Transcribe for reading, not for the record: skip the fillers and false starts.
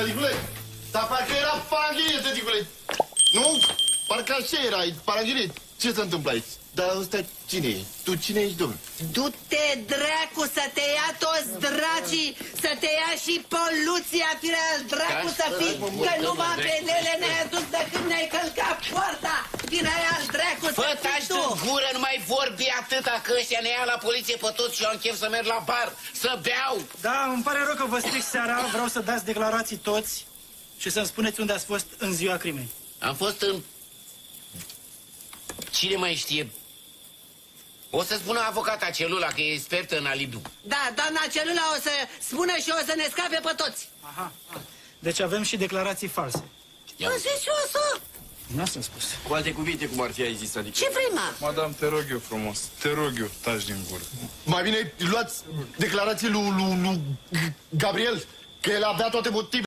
Tăticule, dar parcă era paranghilie, tăticule. Nu? Parcă așa era, paranghilie. Ce se întâmplă aici? Dar ăsta cine e? Tu cine ești, domnule? Du-te, dracu, să te ia toți dracii, să te ia și poluția, firea al dracu să fii, că numai pe nele ne-ai adus de când ne-ai călcat poarta, firea al dracu să Fă, fii taci tu. în gură, nu mai vorbi atâta, că ăștia ne ia la poliție pe toți și eu am chef să merg la bar, să beau. Da, îmi pare rău că vă stric seara, vreau să dați declarații toți și să-mi spuneți unde ați fost în ziua crimei. Am fost în... Cine mai știe? O să spună avocata Celula, că e expertă în alibi. Da, doamna Celula o să spună și o să ne scape pe toți. Aha. Deci avem și declarații false. Mă zici eu să... Nu ați spus. Cu alte cuvinte, cum ar fi ai zis, adică... Ce vrei, mă? Madame, te rog eu frumos, te rog eu, taci din gură. Mai bine luați declarații lui Gabriel, că el avea toate motivele.